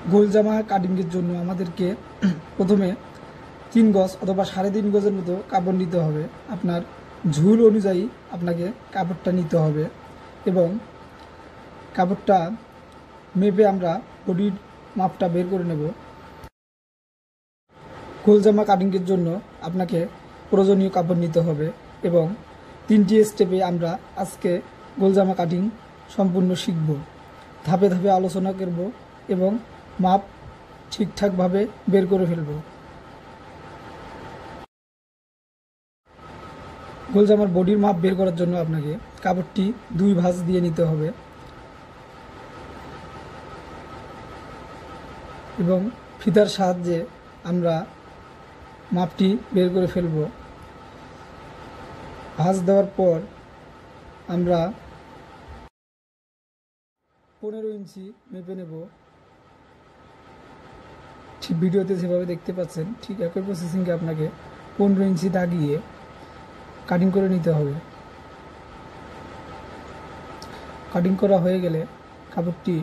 গোল জামা কাটিংয়ের জন্য আমাদেরকে প্রথমে 3 গজ অথবা 3.5 গজের মতো কাপড় নিতে হবে। আপনার ঝুল অনুযায়ী আপনাকে কাপড়টা নিতে হবে এবং কাপড়টা মেপে আমরা বডির মাপটা বের করে নেব। গোল জামা কাটিংয়ের জন্য আপনাকে প্রয়োজনীয় কাপড় নিতে হবে এবং 3টি স্টেপে আমরা আজকে গোল জামা কাটিং সম্পূর্ণ শিখব। ধাপে ধাপে আলোচনা করব এবং মাপ ঠিকঠাকভাবে বের করে ফেলব। গোল জামার বডির মাপ বের করার জন্য আপনাকে কাপড়টি 2 ভাঁজ দিয়ে নিতে হবে এবং ফিতার সাহায্যে আমরা মাপটি বের করে ফেলব। ভাঁজ দেওয়ার পর আমরা 15 ইঞ্চি মেপে নেব। ঠিক ভিডিওতে যেভাবে দেখতে পাচ্ছেন ঠিক একই প্রসেসিংয়ে আপনাকে 15 ইঞ্চি দাগিয়ে কাটিং করে নিতে হবে। কাটিং করা হয়ে গেলে কাপড়টি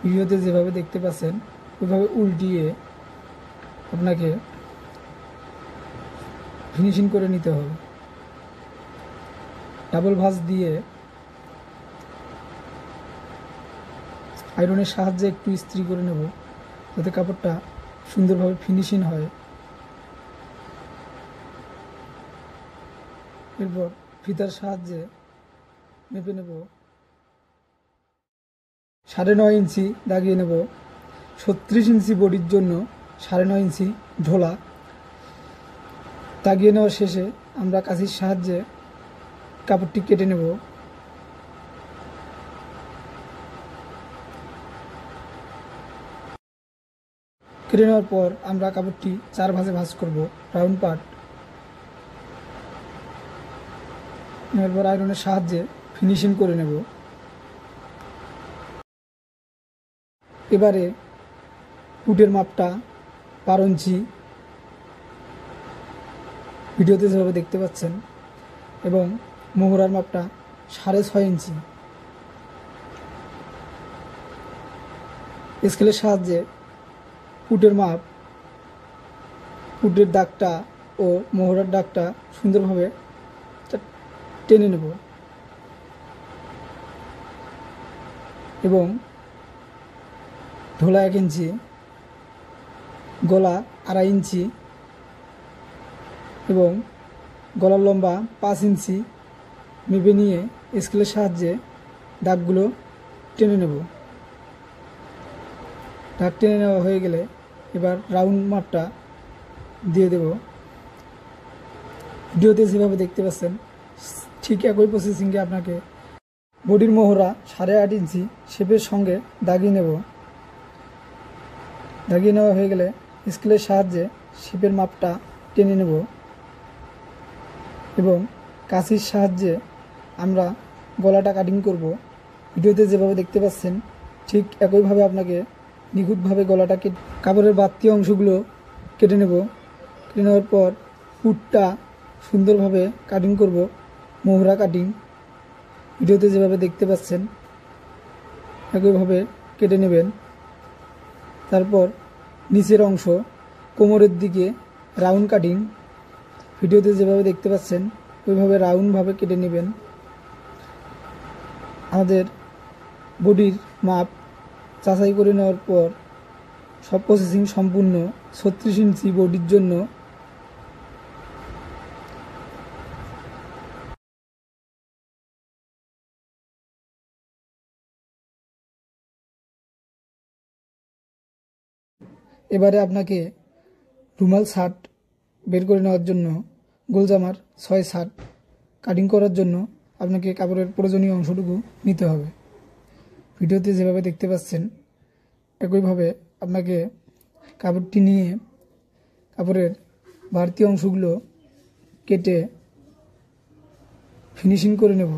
ভিডিওতে যেভাবে দেখতে পাচ্ছেন ওইভাবে উল্টিয়ে আপনাকে ফিনিশিং করে নিতে হবে। ডাবল ভাঁজ দিয়ে আয়রনের সাহায্যে একটু ইস্ত্রি করে নেব যাতে কাপড়টা সুন্দরভাবে ফিনিশিং হয়। এরপর ফিতার সাহায্যে মেপে নেব। 9.5 ইঞ্চি দাগিয়ে নেব। 36 ইঞ্চি বডির জন্য 9.5 ইঞ্চি ঢোলা দাগিয়ে নেওয়ার শেষে আমরা কাঁচির সাহায্যে কাপড়টি কেটে নেব। কেটে নেওয়ার পর আমরা কাপড়টি 4 ভাঁজে ভাঁজ করব রাউন্ড পার্ট। এরপর আয়রনের সাহায্যে ফিনিশিং করে নেব। এবারে পুটের মাপটা 12 ইঞ্চি ভিডিওতে যেভাবে দেখতে পাচ্ছেন এবং মোহরার মাপটা 6.5 ইঞ্চি। স্কেলের সাহায্যে পুটের মাপ, পুটের দাগটা ও মোহরার দাগটা সুন্দরভাবে টেনে নেব এবং ঢোলা 1 ইঞ্চি, গলা 2.5 ইঞ্চি এবং গলার লম্বা 5 ইঞ্চি মেপে নিয়ে স্কেলের সাহায্যে দাগগুলো টেনে নেব। দাগ টেনে নেওয়া হয়ে গেলে এবার রাউন্ড মাপটা দিয়ে দেব। ভিডিওতে যেভাবে দেখতে পাচ্ছেন ঠিক একই প্রসেসিংয়ে আপনাকে বডির মোহরা 8.5 ইঞ্চি শেপের সঙ্গে দাগিয়ে নেব। দাগিয়ে নেওয়া হয়ে গেলে স্কেলের সাহায্যে শেপের মাপটা টেনে নেব এবং কাঁচির সাহায্যে আমরা গলাটা কাটিং করব। ভিডিওতে যেভাবে দেখতে পাচ্ছেন ঠিক একইভাবে আপনাকে নিখুঁতভাবে গলাটা কাপড়ের বাড়তি অংশগুলো কেটে নেব। কেটে নেওয়ার পর পুটটা সুন্দরভাবে কাটিং করব, মোহরা কাটিং। ভিডিওতে যেভাবে দেখতে পাচ্ছেন একইভাবে কেটে নেবেন। তারপর নিচের অংশ কোমরের দিকে রাউন্ড কাটিং। ভিডিওতে যেভাবে দেখতে পাচ্ছেন ওইভাবে রাউন্ডভাবে কেটে নেবেন। আমাদের বডির মাপ যাচাই করে নেওয়ার পর সব প্রসেসিং সম্পূর্ণ 36 ইঞ্চি বডির জন্য এবারে আপনাকে রুমাল শার্ট বের করে নেওয়ার জন্য গোল জামার 6 শার্ট কাটিং করার জন্য আপনাকে কাপড়ের প্রয়োজনীয় অংশটুকু নিতে হবে। ভিডিওতে যেভাবে দেখতে পাচ্ছেন একইভাবে আপনাকে কাপড়টি নিয়ে কাপড়ের বাড়তি অংশগুলো কেটে ফিনিশিং করে নেব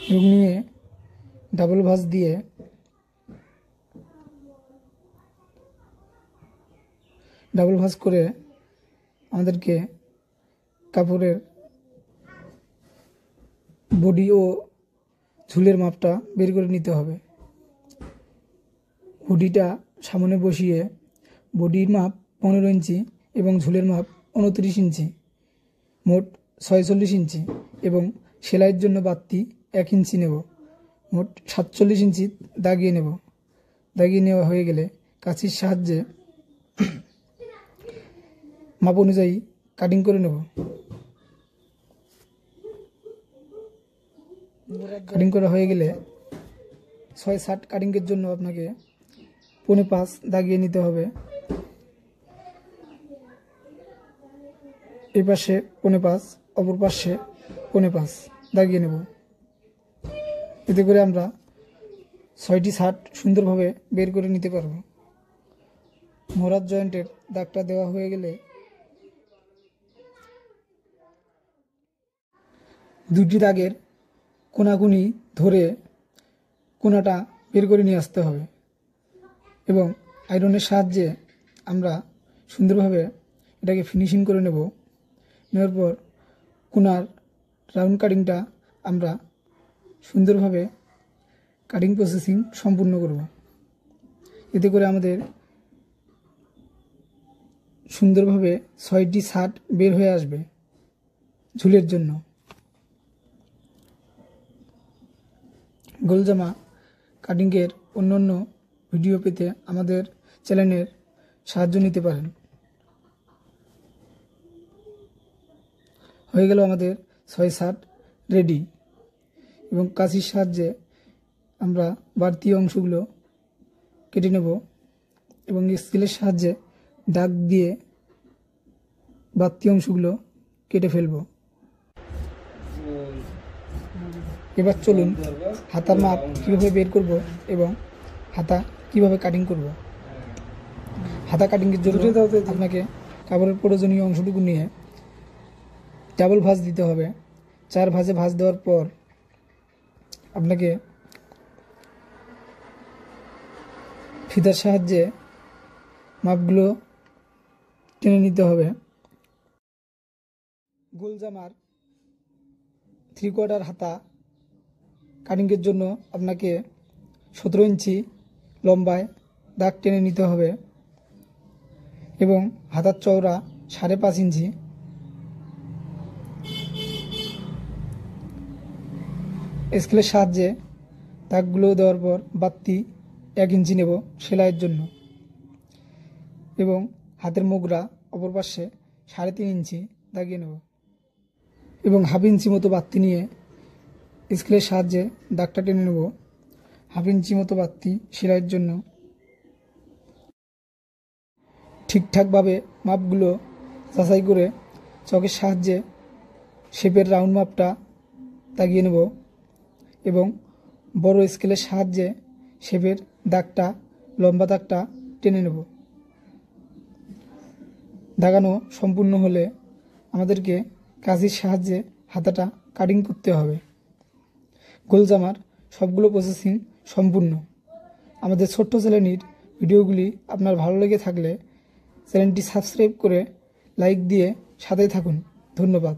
এবং নিয়ে ডাবল ভাঁজ দিয়ে ডাবল ভাঁজ করে আমাদেরকে কাপড়ের বডি ও ঝুলের মাপটা বের করে নিতে হবে। হুডিটা সামনে বসিয়ে বডির মাপ 15 ইঞ্চি এবং ঝুলের মাপ 29 ইঞ্চি, মোট 46 ইঞ্চি এবং সেলাইয়ের জন্য বাড়তি 1 ইঞ্চি নেব। মোট 47 ইঞ্চি দাগিয়ে নেব। দাগিয়ে নেওয়া হয়ে গেলে কাঁচির সাহায্যে মাপ অনুযায়ী কাটিং করে নেব। কাটিং করা হয়ে গেলে 6-7 কাটিংয়ের জন্য আপনাকে 4.5 দাগিয়ে নিতে হবে। এই পাশে 4.5, অপর পাশে 4.5 দাগিয়ে নেব। এতে করে আমরা 6টি শার্ট সুন্দরভাবে বের করে নিতে পারব। মোড়ার জয়েন্টের দাগটা দেওয়া হয়ে গেলে 2টি দাগের কোনাকুনি ধরে কোনাটা বের করে নিয়ে আসতে হবে এবং আয়রনের সাহায্যে আমরা সুন্দরভাবে এটাকে ফিনিশিং করে নেব। নেওয়ার পর কোনার রাউন্ড কাটিংটা আমরা সুন্দরভাবে কাটিং প্রসেসিং সম্পূর্ণ করব। এতে করে আমাদের সুন্দরভাবে 6টি শার্ট বের হয়ে আসবে ঝুলের জন্য। গোলজামা কাটিংয়ের অন্যান্য ভিডিও পেতে আমাদের চ্যানেলের সাহায্য নিতে পারেন। হয়ে গেল আমাদের 6 শার্ট রেডি এবং কাঁচির সাহায্যে আমরা বাড়তি অংশগুলো কেটে নেব এবং স্কেলের সাহায্যে দাগ দিয়ে বাড়তি অংশগুলো কেটে ফেলব। এবার চলুন হাতার মাপ কীভাবে বের করব এবং হাতা কিভাবে কাটিং করব। হাতা কাটিংয়ের জন্য আপনাকে কাপড়ের প্রয়োজনীয় অংশটুকু নিয়ে ডাবল ভাঁজ দিতে হবে। 4 ভাঁজে ভাঁজ দেওয়ার পর আপনাকে ফিতার সাহায্যে মাপগুলো টেনে নিতে হবে। গোল জামার 3/4 হাতা কাটিংয়ের জন্য আপনাকে 17 ইঞ্চি লম্বায় দাগ টেনে নিতে হবে এবং হাতার চওড়া 5.5 ইঞ্চি। স্কেলের সাহায্যে দাগগুলো দেওয়ার পর বাড়তি 1 ইঞ্চি নেব সেলাইয়ের জন্য এবং হাতের মোগরা অপর পাশে 3.5 ইঞ্চি দাগিয়ে নেব এবং 1/2 ইঞ্চি মতো বাড়তি নিয়ে স্কেলের সাহায্যে দাগটা টেনে নেব 1/2 ইঞ্চি মতো বাড়তি সেলাইয়ের জন্য। ঠিকঠাকভাবে মাপগুলো যাচাই করে চকের সাহায্যে শেপের রাউন্ড মাপটা দাগিয়ে নেব এবং বড় স্কেলের সাহায্যে শেপের দাগটা লম্বা দাগটা টেনে নেব। দাগানো সম্পূর্ণ হলে আমাদেরকে কাঁচির সাহায্যে হাতাটা কাটিং করতে হবে। গোলজামার সবগুলো প্রসেসিং সম্পূর্ণ। আমাদের ছোট্ট চ্যানেলের ভিডিওগুলি আপনার ভালো লেগে থাকলে চ্যানেলটি সাবস্ক্রাইব করে লাইক দিয়ে সাথে থাকুন। ধন্যবাদ।